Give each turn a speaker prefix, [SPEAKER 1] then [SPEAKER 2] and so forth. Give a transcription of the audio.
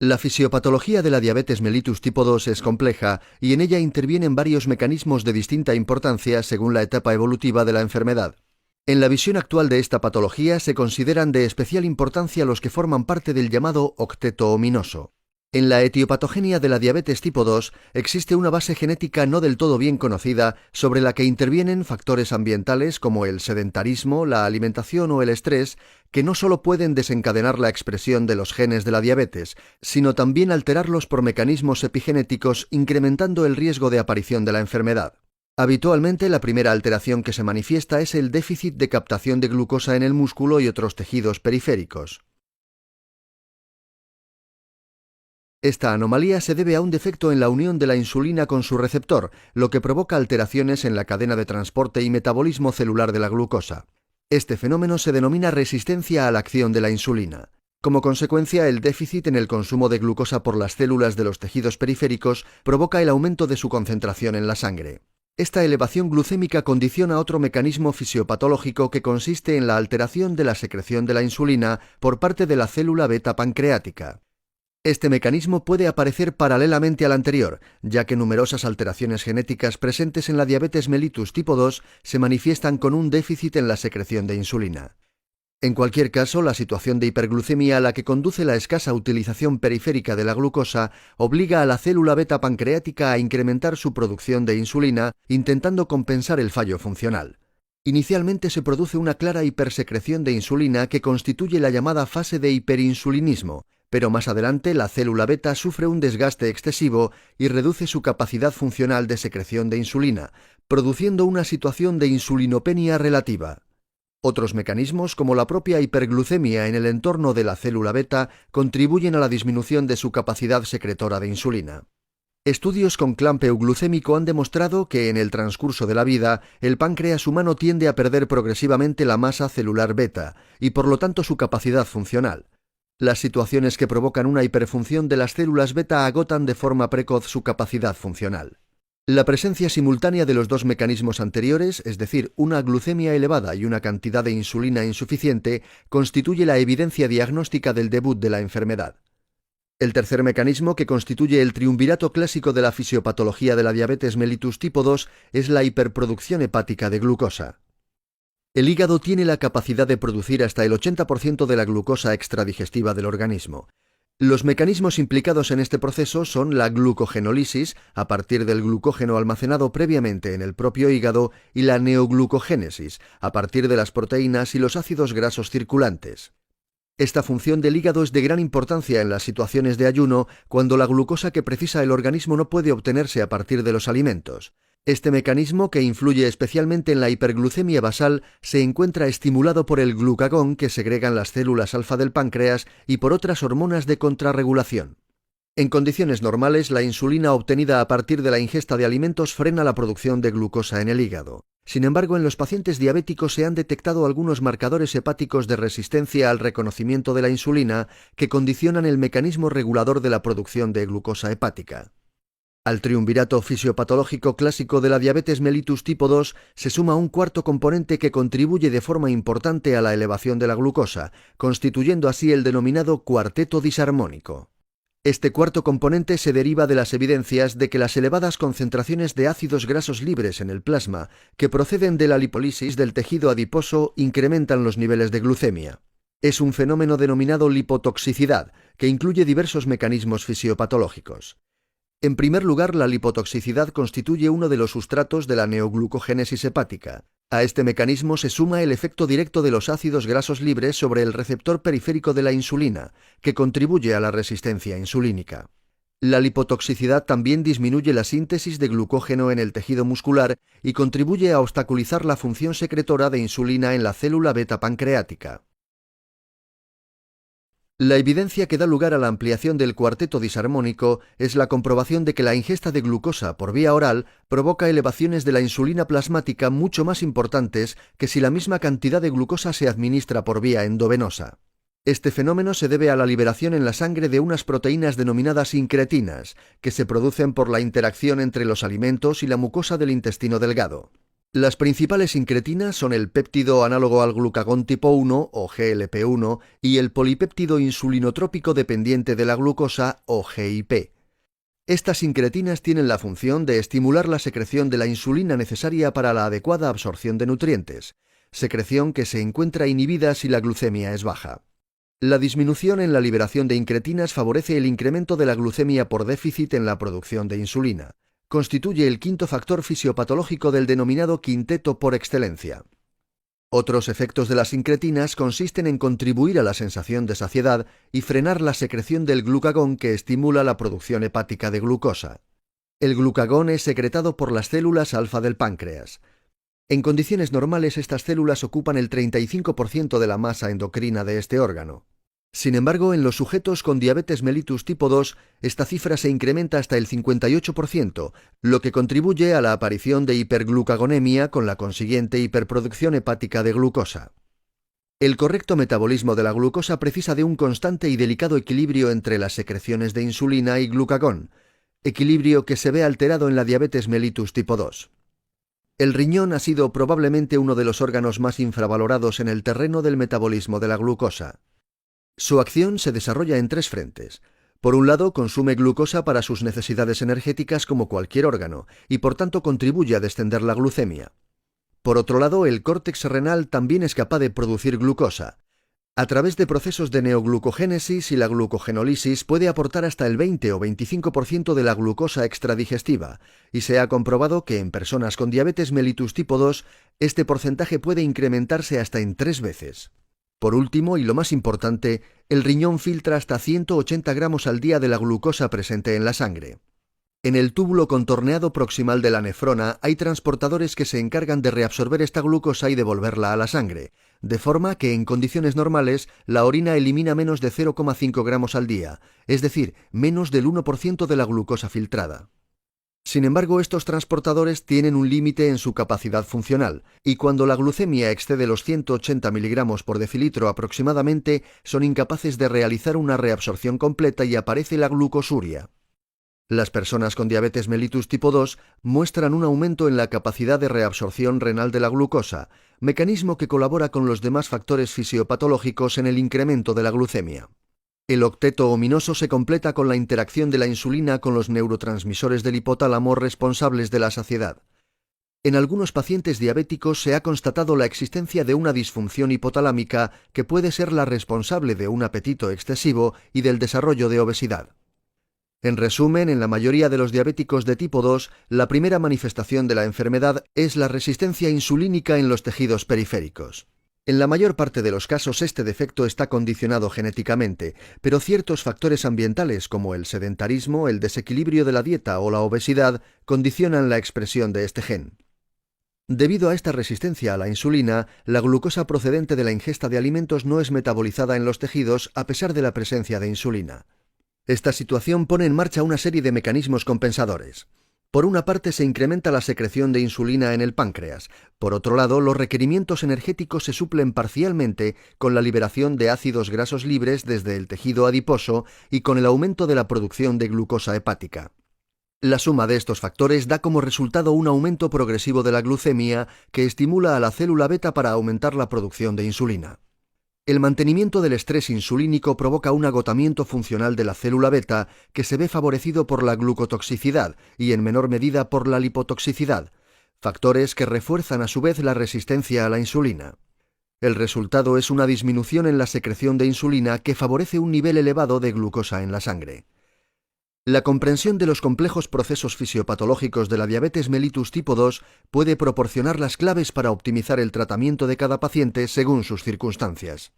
[SPEAKER 1] La fisiopatología de la diabetes mellitus tipo 2 es compleja y en ella intervienen varios mecanismos de distinta importancia según la etapa evolutiva de la enfermedad. En la visión actual de esta patología se consideran de especial importancia los que forman parte del llamado octeto ominoso. En la etiopatogenia de la diabetes tipo 2 existe una base genética no del todo bien conocida sobre la que intervienen factores ambientales como el sedentarismo, la alimentación o el estrés, que no solo pueden desencadenar la expresión de los genes de la diabetes, sino también alterarlos por mecanismos epigenéticos, incrementando el riesgo de aparición de la enfermedad. Habitualmente la primera alteración que se manifiesta es el déficit de captación de glucosa en el músculo y otros tejidos periféricos. Esta anomalía se debe a un defecto en la unión de la insulina con su receptor, lo que provoca alteraciones en la cadena de transporte y metabolismo celular de la glucosa. Este fenómeno se denomina resistencia a la acción de la insulina. Como consecuencia, el déficit en el consumo de glucosa por las células de los tejidos periféricos provoca el aumento de su concentración en la sangre. Esta elevación glucémica condiciona otro mecanismo fisiopatológico que consiste en la alteración de la secreción de la insulina por parte de la célula beta pancreática. Este mecanismo puede aparecer paralelamente al anterior, ya que numerosas alteraciones genéticas presentes en la diabetes mellitus tipo 2 se manifiestan con un déficit en la secreción de insulina. En cualquier caso, la situación de hiperglucemia a la que conduce la escasa utilización periférica de la glucosa obliga a la célula beta pancreática a incrementar su producción de insulina, intentando compensar el fallo funcional. Inicialmente se produce una clara hipersecreción de insulina que constituye la llamada fase de hiperinsulinismo, pero más adelante la célula beta sufre un desgaste excesivo y reduce su capacidad funcional de secreción de insulina, produciendo una situación de insulinopenia relativa. Otros mecanismos, como la propia hiperglucemia en el entorno de la célula beta, contribuyen a la disminución de su capacidad secretora de insulina. Estudios con clamp euglucémico han demostrado que en el transcurso de la vida el páncreas humano tiende a perder progresivamente la masa celular beta y por lo tanto su capacidad funcional. Las situaciones que provocan una hiperfunción de las células beta agotan de forma precoz su capacidad funcional. La presencia simultánea de los dos mecanismos anteriores, es decir, una glucemia elevada y una cantidad de insulina insuficiente, constituye la evidencia diagnóstica del debut de la enfermedad. El tercer mecanismo, que constituye el triunvirato clásico de la fisiopatología de la diabetes mellitus tipo 2, es la hiperproducción hepática de glucosa. El hígado tiene la capacidad de producir hasta el 80% de la glucosa extradigestiva del organismo. Los mecanismos implicados en este proceso son la glucogenólisis, a partir del glucógeno almacenado previamente en el propio hígado, y la neoglucogénesis, a partir de las proteínas y los ácidos grasos circulantes. Esta función del hígado es de gran importancia en las situaciones de ayuno, cuando la glucosa que precisa el organismo no puede obtenerse a partir de los alimentos. Este mecanismo, que influye especialmente en la hiperglucemia basal, se encuentra estimulado por el glucagón que segregan las células alfa del páncreas y por otras hormonas de contrarregulación. En condiciones normales, la insulina obtenida a partir de la ingesta de alimentos frena la producción de glucosa en el hígado. Sin embargo, en los pacientes diabéticos se han detectado algunos marcadores hepáticos de resistencia al reconocimiento de la insulina que condicionan el mecanismo regulador de la producción de glucosa hepática. Al triunvirato fisiopatológico clásico de la diabetes mellitus tipo 2 se suma un cuarto componente que contribuye de forma importante a la elevación de la glucosa, constituyendo así el denominado cuarteto disarmónico. Este cuarto componente se deriva de las evidencias de que las elevadas concentraciones de ácidos grasos libres en el plasma, que proceden de la lipólisis del tejido adiposo, incrementan los niveles de glucemia. Es un fenómeno denominado lipotoxicidad, que incluye diversos mecanismos fisiopatológicos. En primer lugar, la lipotoxicidad constituye uno de los sustratos de la neoglucogénesis hepática. A este mecanismo se suma el efecto directo de los ácidos grasos libres sobre el receptor periférico de la insulina, que contribuye a la resistencia insulínica. La lipotoxicidad también disminuye la síntesis de glucógeno en el tejido muscular y contribuye a obstaculizar la función secretora de insulina en la célula beta pancreática. La evidencia que da lugar a la ampliación del cuarteto disarmónico es la comprobación de que la ingesta de glucosa por vía oral provoca elevaciones de la insulina plasmática mucho más importantes que si la misma cantidad de glucosa se administra por vía endovenosa. Este fenómeno se debe a la liberación en la sangre de unas proteínas denominadas incretinas, que se producen por la interacción entre los alimentos y la mucosa del intestino delgado. Las principales incretinas son el péptido análogo al glucagón tipo 1 o GLP-1 y el polipéptido insulinotrópico dependiente de la glucosa o GIP. Estas incretinas tienen la función de estimular la secreción de la insulina necesaria para la adecuada absorción de nutrientes, secreción que se encuentra inhibida si la glucemia es baja. La disminución en la liberación de incretinas favorece el incremento de la glucemia por déficit en la producción de insulina. Constituye el quinto factor fisiopatológico del denominado quinteto por excelencia. Otros efectos de las incretinas consisten en contribuir a la sensación de saciedad y frenar la secreción del glucagón que estimula la producción hepática de glucosa. El glucagón es secretado por las células alfa del páncreas. En condiciones normales, estas células ocupan el 35% de la masa endocrina de este órgano. Sin embargo, en los sujetos con diabetes mellitus tipo 2, esta cifra se incrementa hasta el 58%, lo que contribuye a la aparición de hiperglucagonemia con la consiguiente hiperproducción hepática de glucosa. El correcto metabolismo de la glucosa precisa de un constante y delicado equilibrio entre las secreciones de insulina y glucagón, equilibrio que se ve alterado en la diabetes mellitus tipo 2. El riñón ha sido probablemente uno de los órganos más infravalorados en el terreno del metabolismo de la glucosa. Su acción se desarrolla en tres frentes. Por un lado, consume glucosa para sus necesidades energéticas como cualquier órgano, y por tanto contribuye a descender la glucemia. Por otro lado, el córtex renal también es capaz de producir glucosa. A través de procesos de neoglucogénesis y la glucogenólisis puede aportar hasta el 20 o 25% de la glucosa extradigestiva, y se ha comprobado que en personas con diabetes mellitus tipo 2 este porcentaje puede incrementarse hasta en 3 veces. Por último, y lo más importante, el riñón filtra hasta 180 gramos al día de la glucosa presente en la sangre. En el túbulo contorneado proximal de la nefrona hay transportadores que se encargan de reabsorber esta glucosa y devolverla a la sangre, de forma que en condiciones normales la orina elimina menos de 0,5 gramos al día, es decir, menos del 1% de la glucosa filtrada. Sin embargo, estos transportadores tienen un límite en su capacidad funcional, y cuando la glucemia excede los 180 miligramos por decilitro aproximadamente, son incapaces de realizar una reabsorción completa y aparece la glucosuria. Las personas con diabetes mellitus tipo 2 muestran un aumento en la capacidad de reabsorción renal de la glucosa, mecanismo que colabora con los demás factores fisiopatológicos en el incremento de la glucemia. El octeto ominoso se completa con la interacción de la insulina con los neurotransmisores del hipotálamo responsables de la saciedad. En algunos pacientes diabéticos se ha constatado la existencia de una disfunción hipotalámica que puede ser la responsable de un apetito excesivo y del desarrollo de obesidad. En resumen, en la mayoría de los diabéticos de tipo 2, la primera manifestación de la enfermedad es la resistencia insulínica en los tejidos periféricos. En la mayor parte de los casos este defecto está condicionado genéticamente, pero ciertos factores ambientales como el sedentarismo, el desequilibrio de la dieta o la obesidad condicionan la expresión de este gen. Debido a esta resistencia a la insulina, la glucosa procedente de la ingesta de alimentos no es metabolizada en los tejidos a pesar de la presencia de insulina. Esta situación pone en marcha una serie de mecanismos compensadores. Por una parte, se incrementa la secreción de insulina en el páncreas. Por otro lado, los requerimientos energéticos se suplen parcialmente con la liberación de ácidos grasos libres desde el tejido adiposo y con el aumento de la producción de glucosa hepática. La suma de estos factores da como resultado un aumento progresivo de la glucemia que estimula a la célula beta para aumentar la producción de insulina. El mantenimiento del estrés insulínico provoca un agotamiento funcional de la célula beta que se ve favorecido por la glucotoxicidad y en menor medida por la lipotoxicidad, factores que refuerzan a su vez la resistencia a la insulina. El resultado es una disminución en la secreción de insulina que favorece un nivel elevado de glucosa en la sangre. La comprensión de los complejos procesos fisiopatológicos de la diabetes mellitus tipo 2 puede proporcionar las claves para optimizar el tratamiento de cada paciente según sus circunstancias.